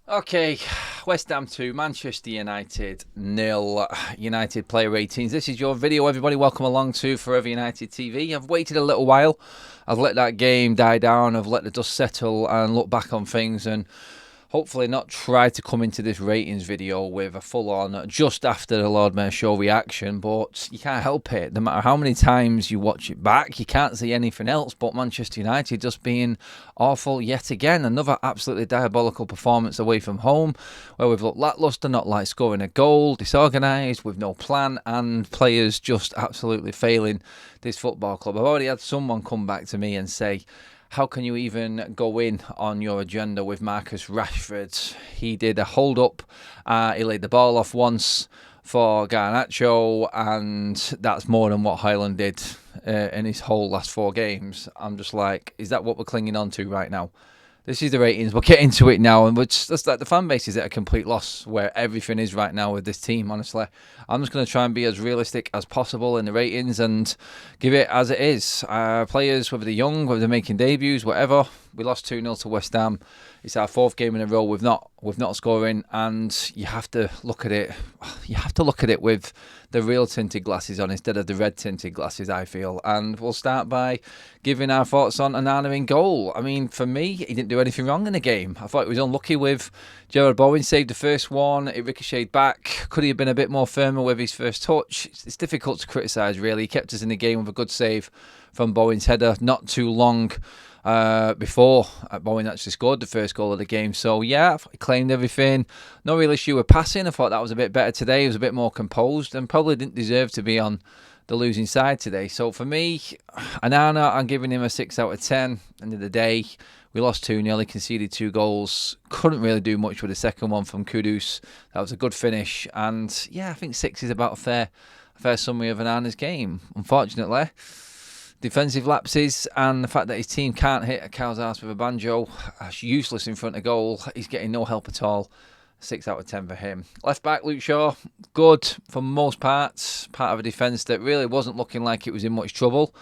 Okay, West Ham 2, Manchester United 0. United player ratings. This is your video, everybody. Welcome along to Forever United TV. I've waited a little while. I've let that game die down. I've let the dust settle and look back on things and hopefully not try to come into this ratings video with a full-on just after the Lord Mayor show reaction, but you can't help it. No matter how many times you watch it back, you can't see anything else but Manchester United just being awful yet again. Another absolutely diabolical performance away from home where we've looked lacklustre, not like scoring a goal, disorganised, with no plan, and players just absolutely failing this football club. I've already had someone come back to me and say, how can you even go in on your agenda with Marcus Rashford? He did a hold-up. He laid the ball off once for Garnacho, and that's more than what Highland did in his whole last 4 games. I'm just like, is that what we're clinging on to right now? This is the ratings. We'll get into it now. And just like the fan base is at a complete loss where everything is right now with this team, honestly. I'm just going to try and be as realistic as possible in the ratings and give it as it is. Players, whether they're young, whether they're making debuts, whatever. We lost 2-0 to West Ham. It's our 4th game in a row with not scoring, and you have to look at it. You have to look at it with the real tinted glasses on instead of the red tinted glasses, I feel. And we'll start by giving our thoughts on Onana in goal. I mean, for me, he didn't do anything wrong in the game. I thought he was unlucky with Gerard Bowen saved the first one. It ricocheted back. Could he have been a bit more firmer with his first touch? It's difficult to criticise, really. He kept us in the game with a good save from Bowen's header not too long before Bowen actually scored the first goal of the game. So yeah, he claimed everything. No real issue with passing. I thought that was a bit better today. He was a bit more composed and probably didn't deserve to be on the losing side today. So for me, Onana, I'm giving him a 6 out of 10. End of the day, we lost 2-0. He conceded 2 goals. Couldn't really do much with the second one from Kudus. That was a good finish. And yeah, I think 6 is about a fair summary of Onana's game. Unfortunately, defensive lapses and the fact that his team can't hit a cow's ass with a banjo, useless in front of goal. He's getting no help at all. 6 out of 10 for him. Left back, Luke Shaw, good for most parts. Part of a defence that really wasn't looking like it was in much trouble.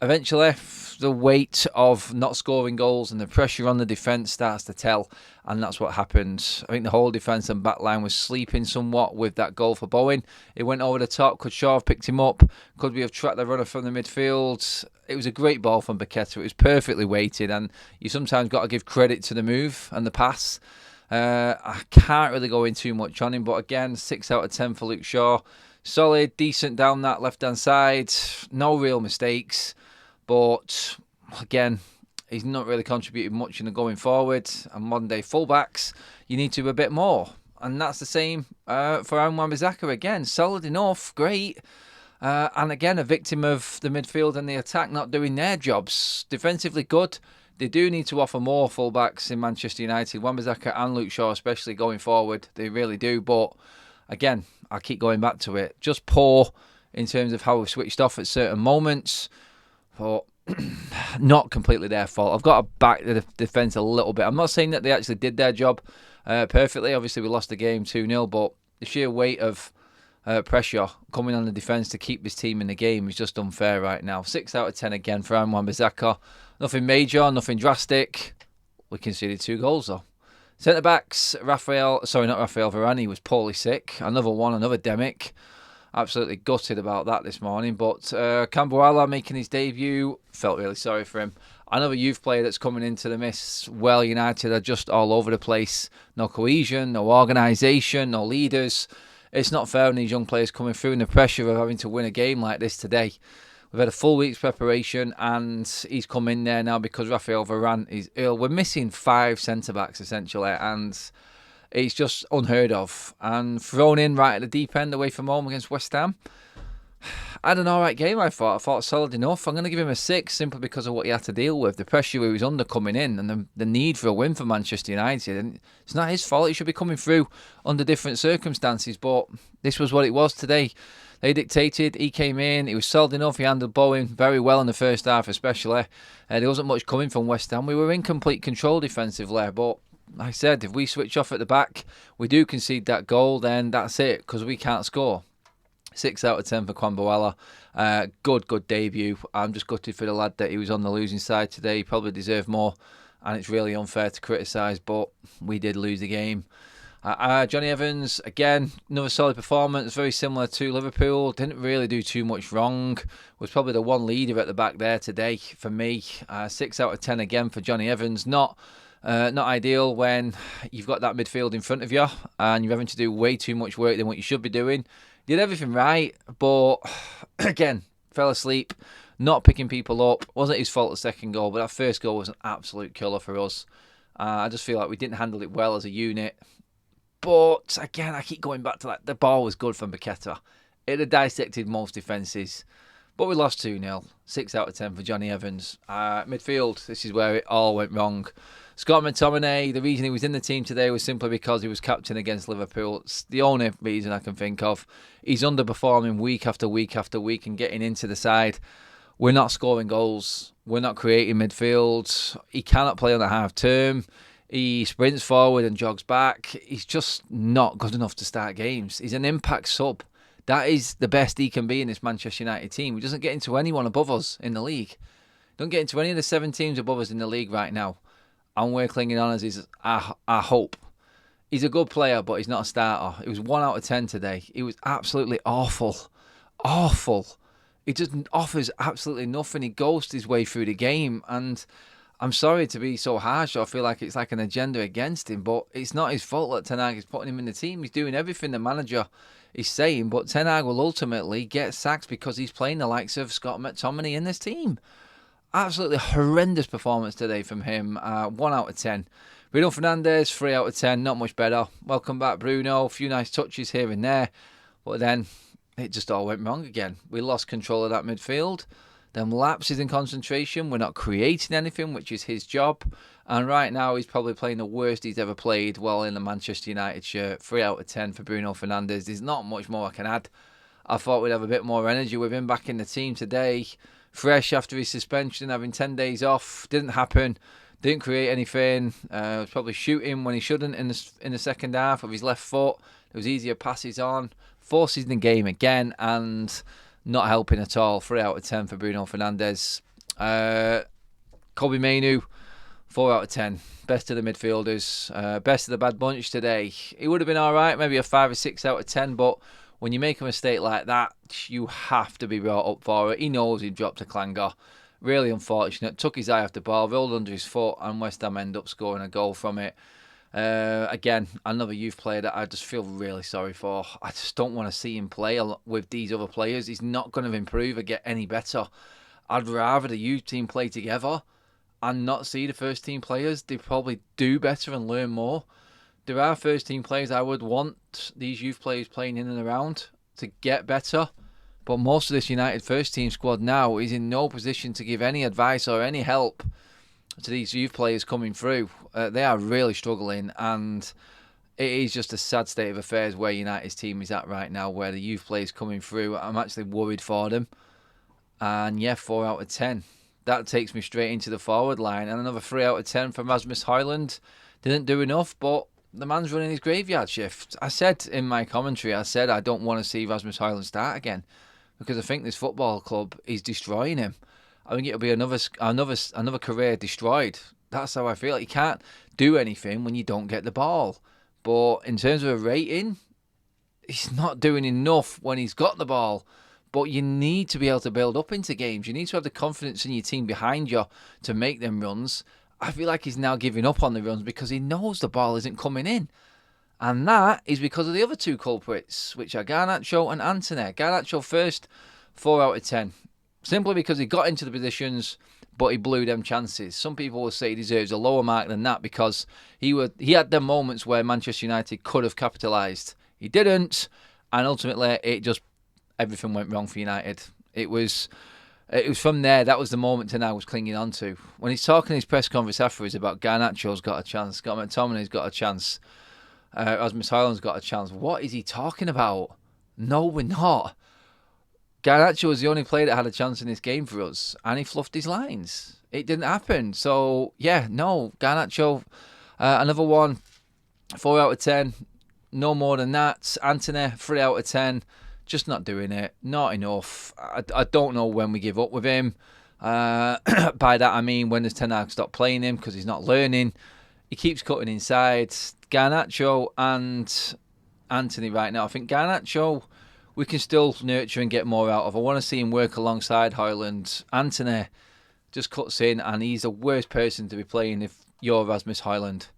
Eventually, the weight of not scoring goals and the pressure on the defence starts to tell, and that's what happened. I think the whole defence and back line was sleeping somewhat with that goal for Bowen. It went over the top. Could Shaw have picked him up? Could we have tracked the runner from the midfield? It was a great ball from Paqueta. It was perfectly weighted, and you sometimes got to give credit to the move and the pass. I can't really go in too much on him, but again, 6 out of 10 for Luke Shaw. Solid, decent down that left-hand side. No real mistakes. But again, he's not really contributed much in the going forward. And modern day fullbacks, you need to do a bit more. And that's the same for Wan-Bissaka again. Solid enough, great. And again, a victim of the midfield and the attack not doing their jobs. Defensively good. They do need to offer more fullbacks in Manchester United. Wan-Bissaka and Luke Shaw, especially going forward. They really do. But again, I keep going back to it. Just poor in terms of how we've switched off at certain moments. But not completely their fault. I've got to back the defence a little bit. I'm not saying that they actually did their job perfectly. Obviously, we lost the game 2-0, but the sheer weight of pressure coming on the defence to keep this team in the game is just unfair right now. 6 out of 10 again for Wan-Bissaka. Nothing major, nothing drastic. We conceded 2 goals though. Centre-backs, Varane, he was poorly sick. Another Demic. Absolutely gutted about that this morning. But Cambuala making his debut, felt really sorry for him. Another youth player that's coming into the mist. Well, United are just all over the place. No cohesion, no organisation, no leaders. It's not fair when these young players coming through and the pressure of having to win a game like this today. We've had a full week's preparation and he's come in there now because Raphael Varane is ill. We're missing 5 centre-backs essentially, and it's just unheard of. And thrown in right at the deep end away from home against West Ham. I had an alright game, I thought. I thought solid enough. I'm going to give him a 6 simply because of what he had to deal with. The pressure he was under coming in and the need for a win for Manchester United. And it's not his fault. He should be coming through under different circumstances. But this was what it was today. They dictated. He came in. He was solid enough. He handled Bowen very well in the first half especially. There wasn't much coming from West Ham. We were in complete control defensively. But like I said, if we switch off at the back, we do concede that goal, then that's it because we can't score. 6 out of 10 for Cambuala. Good debut. I'm just gutted for the lad that he was on the losing side today. He probably deserved more. and it's really unfair to criticise, but we did lose the game. Johnny Evans, again, another solid performance, very similar to Liverpool. Didn't really do too much wrong. Was probably the one leader at the back there today for me. 6 out of 10 again for Johnny Evans. Not ideal when you've got that midfield in front of you and you're having to do way too much work than what you should be doing. Did everything right, but again, fell asleep, not picking people up. Wasn't his fault the second goal, but that first goal was an absolute killer for us. I just feel like we didn't handle it well as a unit. But again, I keep going back to that. The ball was good from Paqueta. It had dissected most defences. But we lost 2-0. 6 out of 10 for Johnny Evans. Midfield, this is where it all went wrong. Scott McTominay, the reason he was in the team today was simply because he was captain against Liverpool. It's the only reason I can think of. He's underperforming week after week after week and getting into the side. We're not scoring goals. We're not creating midfield. He cannot play on the half term. He sprints forward and jogs back. He's just not good enough to start games. He's an impact sub. That is the best he can be in this Manchester United team. He doesn't get into anyone above us in the league. Don't get into any of the 7 teams above us in the league right now. And we're clinging on as our hope. He's a good player, but he's not a starter. It was 1 out of 10 today. He was absolutely awful. Awful. He just offers absolutely nothing. He ghosts his way through the game. And I'm sorry to be so harsh. I feel like it's like an agenda against him, but it's not his fault that Ten Hag is putting him in the team. He's doing everything the manager is saying, but Ten Hag will ultimately get sacked because he's playing the likes of Scott McTominay in this team. Absolutely horrendous performance today from him. 1 out of 10. Bruno Fernandes, 3 out of 10. Not much better. Welcome back, Bruno. A few nice touches here and there, but then it just all went wrong again. We lost control of that midfield. Them lapses in concentration. We're not creating anything, which is his job. And right now, he's probably playing the worst he's ever played while in the Manchester United shirt. 3 out of 10 for Bruno Fernandes. There's not much more I can add. I thought we'd have a bit more energy with him back in the team today. Fresh after his suspension, having 10 days off. Didn't happen. Didn't create anything. Was probably shooting when he shouldn't in the second half with his left foot. There was easier passes on. Forces the game again and not helping at all. 3 out of 10 for Bruno Fernandes. Kobbie Mainoo, 4 out of 10. Best of the midfielders. Best of the bad bunch today. He would have been alright, maybe a 5 or 6 out of 10, but when you make a mistake like that, you have to be brought up for it. He knows he dropped a clanger. Really unfortunate. Took his eye off the ball, rolled under his foot, and West Ham end up scoring a goal from it. Again, another youth player that I just feel really sorry for. I just don't want to see him play with these other players. He's not going to improve or get any better. I'd rather the youth team play together and not see the first team players. They probably do better and learn more. There are first team players I would want these youth players playing in and around to get better. But most of this United first team squad now is in no position to give any advice or any help to these youth players coming through. They are really struggling, and it is just a sad state of affairs where United's team is at right now, where the youth players coming through. I'm actually worried for them. And yeah, 4 out of 10. That takes me straight into the forward line. And another 3 out of 10 from Rasmus Højlund. Didn't do enough, but the man's running his graveyard shift. I said in my commentary, I don't want to see Rasmus Højlund start again, because I think this football club is destroying him. I think it'll be another career destroyed. That's how I feel. You can't do anything when you don't get the ball. But in terms of a rating, he's not doing enough when he's got the ball. But you need to be able to build up into games. You need to have the confidence in your team behind you to make them runs. I feel like he's now giving up on the runs because he knows the ball isn't coming in. And that is because of the other two culprits, which are Garnacho and Antony. Garnacho first, 4 out of 10. Simply because he got into the positions, but he blew them chances. Some people will say he deserves a lower mark than that because he had them moments where Manchester United could have capitalised. He didn't, and ultimately everything went wrong for United. It was from there, that was the moment Ten Hag was clinging on to. When he's talking in his press conference afterwards about Garnacho's got a chance, Scott McTominay's got a chance, Rasmus Højlund's got a chance. What is he talking about? No, we're not. Garnacho was the only player that had a chance in this game for us, and he fluffed his lines. It didn't happen. So, yeah, no, Garnacho, another one, 4 out of 10. No more than that. Antony, 3 out of 10. Just not doing it. Not enough. I don't know when we give up with him. By that I mean, when does Ten Hag stop playing him because he's not learning? He keeps cutting inside. Garnacho and Anthony right now. I think Garnacho we can still nurture and get more out of. I want to see him work alongside Højlund. Anthony just cuts in, and he's the worst person to be playing if you're Rasmus Højlund.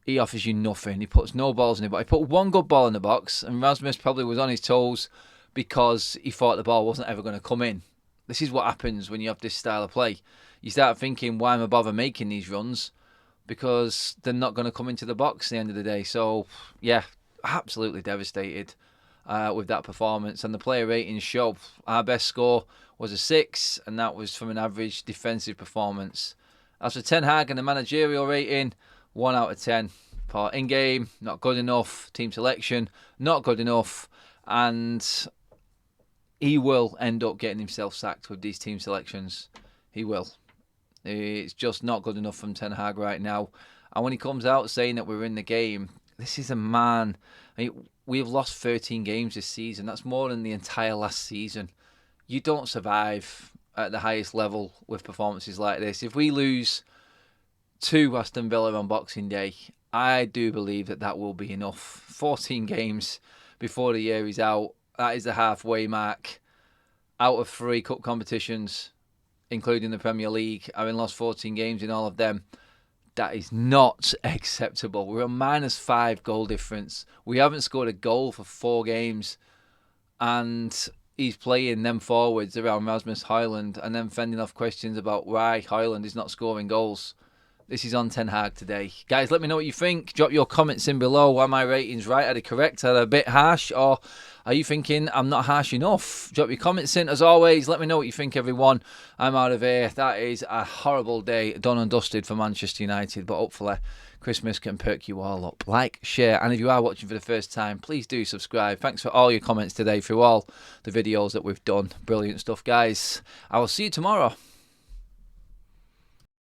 He offers you nothing. He puts no balls in the box. He put one good ball in the box, and Rasmus probably was on his toes because he thought the ball wasn't ever going to come in. This is what happens when you have this style of play. You start thinking, why am I bother making these runs? Because they're not going to come into the box at the end of the day. So, yeah, absolutely devastated with that performance. And the player ratings show our best score was a 6, and that was from an average defensive performance. As for Ten Hag and the managerial rating, 1 out of 10. For in-game, not good enough. Team selection, not good enough. And he will end up getting himself sacked with these team selections. He will. It's just not good enough from Ten Hag right now. And when he comes out saying that we're in the game, this is a man. I mean, we've lost 13 games this season. That's more than the entire last season. You don't survive at the highest level with performances like this. If we lose to Aston Villa on Boxing Day, I do believe that that will be enough. 14 games before the year is out. That is the halfway mark. Out of 3 cup competitions, including the Premier League, having lost 14 games in all of them, that is not acceptable. We're on -5 goal difference. We haven't scored a goal for 4 games, and he's playing them forwards around Rasmus Højlund and then fending off questions about why Højlund is not scoring goals. This is on Ten Hag today. Guys, let me know what you think. Drop your comments in below. Are my ratings right? Are they correct? Are they a bit harsh? Or are you thinking I'm not harsh enough? Drop your comments in. As always, let me know what you think, everyone. I'm out of here. That is a horrible day done and dusted for Manchester United. But hopefully Christmas can perk you all up. Like, share, and if you are watching for the first time, please do subscribe. Thanks for all your comments today through all the videos that we've done. Brilliant stuff, guys. I will see you tomorrow.